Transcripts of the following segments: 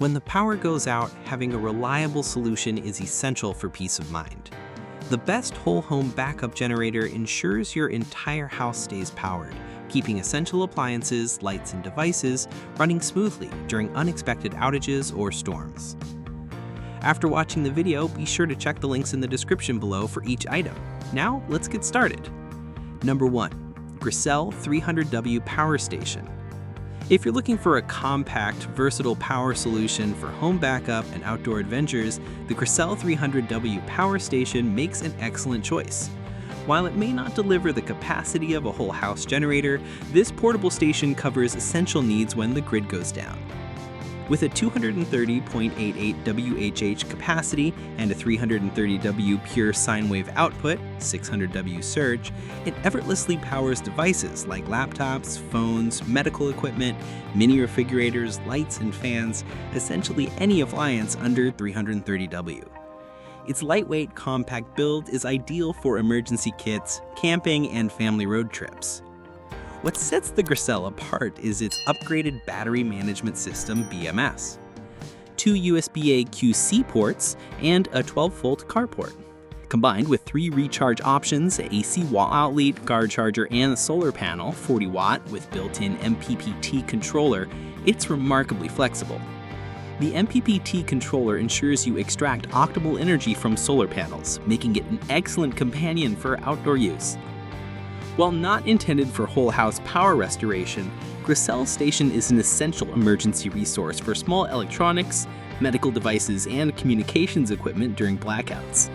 When the power goes out, having a reliable solution is essential for peace of mind. The best whole home backup generator ensures your entire house stays powered, keeping essential appliances, lights, and devices running smoothly during unexpected outages or storms. After watching the video, be sure to check the links in the description below for each item. Now, let's get started. Number 1. Grecell 300W Power Station. If you're looking for a compact, versatile power solution for home backup and outdoor adventures, the Grecell 300W Power Station makes an excellent choice. While it may not deliver the capacity of a whole house generator, this portable station covers essential needs when the grid goes down. With a 230.88 WHH capacity and a 330W pure sine wave output, 600W surge, it effortlessly powers devices like laptops, phones, medical equipment, mini refrigerators, lights, and fans, essentially any appliance under 330W. Its lightweight, compact build is ideal for emergency kits, camping, and family road trips. What sets the Grecell apart is its upgraded battery management system BMS, 2 USB-A QC ports, and a 12-volt car port. Combined with 3 recharge options, AC wall outlet, guard charger, and a solar panel, 40 watt with built-in MPPT controller, it's remarkably flexible. The MPPT controller ensures you extract optimal energy from solar panels, making it an excellent companion for outdoor use. While not intended for whole house power restoration, Grecell Station is an essential emergency resource for small electronics, medical devices, and communications equipment during blackouts.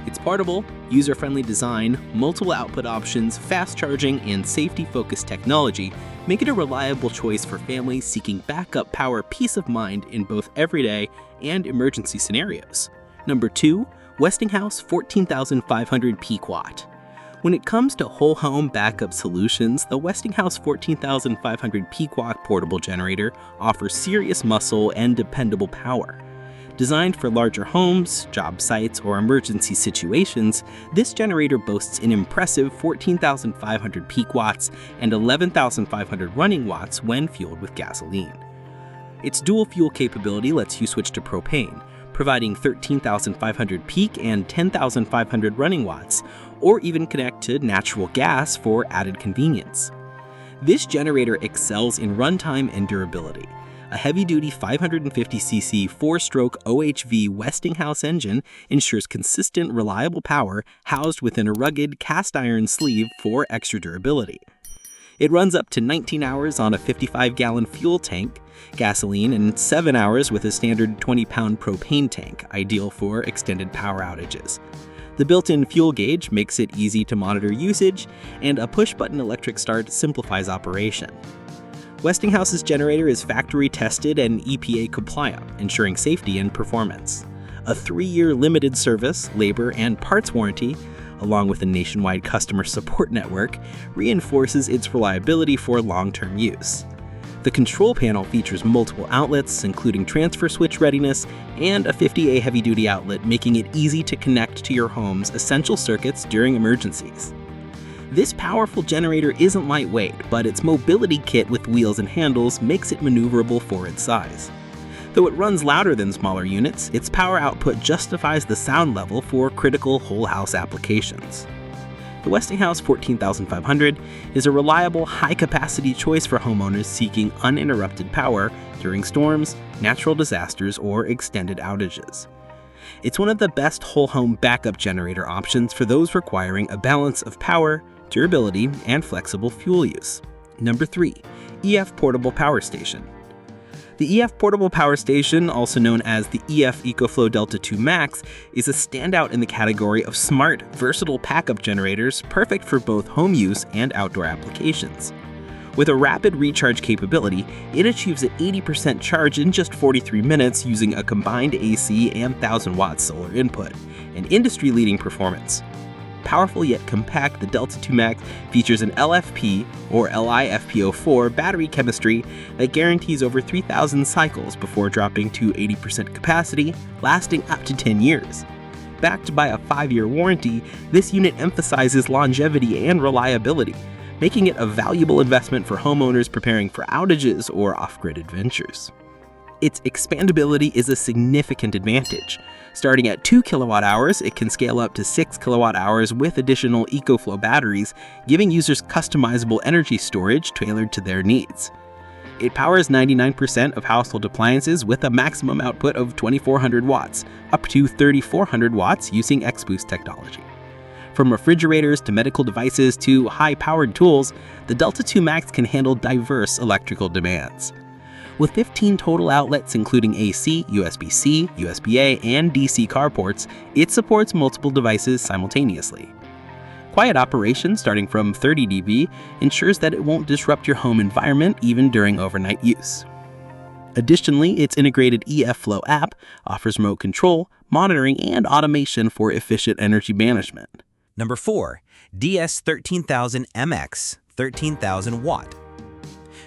Its portable, user-friendly design, multiple output options, fast charging, and safety-focused technology make it a reliable choice for families seeking backup power peace of mind in both everyday and emergency scenarios. Number 2. Westinghouse 14,500 peak watt. When it comes to whole home backup solutions, the Westinghouse 14,500 peak watt portable generator offers serious muscle and dependable power. Designed for larger homes, job sites, or emergency situations, this generator boasts an impressive 14,500 peak watts and 11,500 running watts when fueled with gasoline. Its dual fuel capability lets you switch to propane, providing 13,500 peak and 10,500 running watts, or even connect to natural gas for added convenience. This generator excels in runtime and durability. A heavy-duty 550cc 4-stroke OHV Westinghouse engine ensures consistent, reliable power housed within a rugged cast-iron sleeve for extra durability. It runs up to 19 hours on a 55-gallon fuel tank, gasoline, and 7 hours with a standard 20-pound propane tank, ideal for extended power outages. The built-in fuel gauge makes it easy to monitor usage, and a push-button electric start simplifies operation. Westinghouse's generator is factory-tested and EPA compliant, ensuring safety and performance. A 3-year limited service, labor, and parts warranty, along with a nationwide customer support network, reinforces its reliability for long-term use. The control panel features multiple outlets, including transfer switch readiness and a 50A heavy-duty outlet, making it easy to connect to your home's essential circuits during emergencies. This powerful generator isn't lightweight, but its mobility kit with wheels and handles makes it maneuverable for its size. Though it runs louder than smaller units, its power output justifies the sound level for critical whole house applications. The Westinghouse 14,500 is a reliable, high-capacity choice for homeowners seeking uninterrupted power during storms, natural disasters, or extended outages. It's one of the best whole home backup generator options for those requiring a balance of power, durability, and flexible fuel use. Number 3. EF Portable Power Station. The EF Portable Power Station, also known as the EF ECOFLOW Delta 2 Max, is a standout in the category of smart, versatile backup generators perfect for both home use and outdoor applications. With a rapid recharge capability, it achieves an 80% charge in just 43 minutes using a combined AC and 1000-watt solar input, an industry-leading performance. Powerful yet compact, the Delta 2 Max features an LFP or LiFePO4 battery chemistry that guarantees over 3,000 cycles before dropping to 80% capacity, lasting up to 10 years. Backed by a 5-year warranty, this unit emphasizes longevity and reliability, making it a valuable investment for homeowners preparing for outages or off-grid adventures. Its expandability is a significant advantage. Starting at 2 kilowatt hours, it can scale up to 6 kilowatt hours with additional ECOFLOW batteries, giving users customizable energy storage tailored to their needs. It powers 99% of household appliances with a maximum output of 2,400 watts, up to 3,400 watts using X-Boost technology. From refrigerators to medical devices to high-powered tools, the Delta II Max can handle diverse electrical demands. With 15 total outlets including AC, USB-C, USB-A, and DC car ports, it supports multiple devices simultaneously. Quiet operation starting from 30 dB ensures that it won't disrupt your home environment even during overnight use. Additionally, its integrated ECOFLOW app offers remote control, monitoring, and automation for efficient energy management. Number 4. DS13000MX 13,000 watt.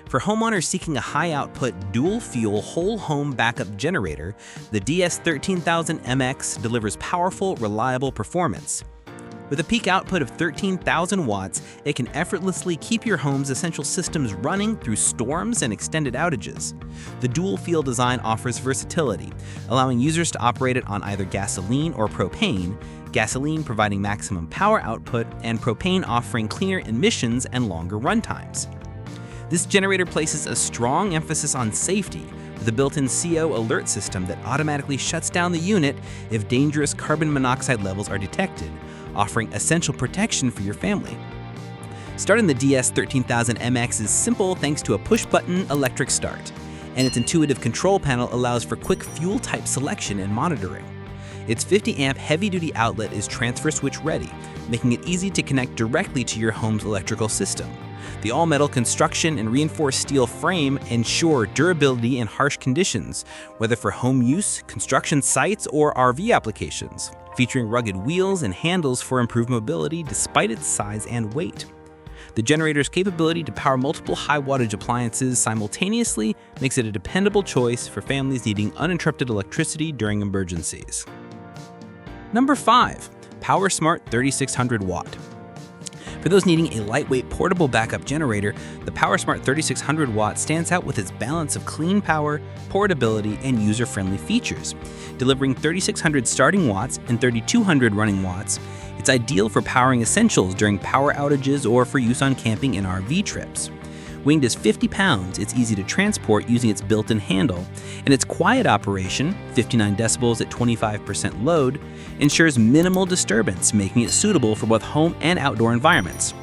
For homeowners seeking a high-output, dual-fuel whole-home backup generator, the DS13000MX delivers powerful, reliable performance. With a peak output of 13,000 watts, it can effortlessly keep your home's essential systems running through storms and extended outages. The dual-fuel design offers versatility, allowing users to operate it on either gasoline or propane, gasoline providing maximum power output and propane offering cleaner emissions and longer runtimes. This generator places a strong emphasis on safety with a built-in CO alert system that automatically shuts down the unit if dangerous carbon monoxide levels are detected, offering essential protection for your family. Starting the DS13000MX is simple thanks to a push-button electric start, and its intuitive control panel allows for quick fuel type selection and monitoring. Its 50-amp heavy-duty outlet is transfer switch ready, making it easy to connect directly to your home's electrical system. The all-metal construction and reinforced steel frame ensure durability in harsh conditions, whether for home use, construction sites, or RV applications, featuring rugged wheels and handles for improved mobility despite its size and weight. The generator's capability to power multiple high-wattage appliances simultaneously makes it a dependable choice for families needing uninterrupted electricity during emergencies. Number 5. PowerSmart 3600 watt. For those needing a lightweight portable backup generator, the PowerSmart 3600 watt stands out with its balance of clean power, portability, and user-friendly features. Delivering 3,600 starting watts and 3,200 running watts, it's ideal for powering essentials during power outages or for use on camping and RV trips. Winged as 50 pounds, it's easy to transport using its built-in handle, and its quiet operation, 59 decibels at 25% load, ensures minimal disturbance, making it suitable for both home and outdoor environments.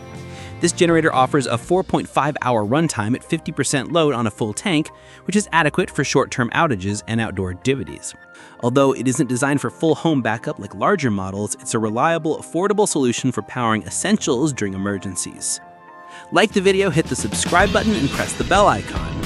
This generator offers a 4.5-hour runtime at 50% load on a full tank, which is adequate for short-term outages and outdoor activities. Although it isn't designed for full home backup like larger models, it's a reliable, affordable solution for powering essentials during emergencies. Like the video, hit the subscribe button, and press the bell icon.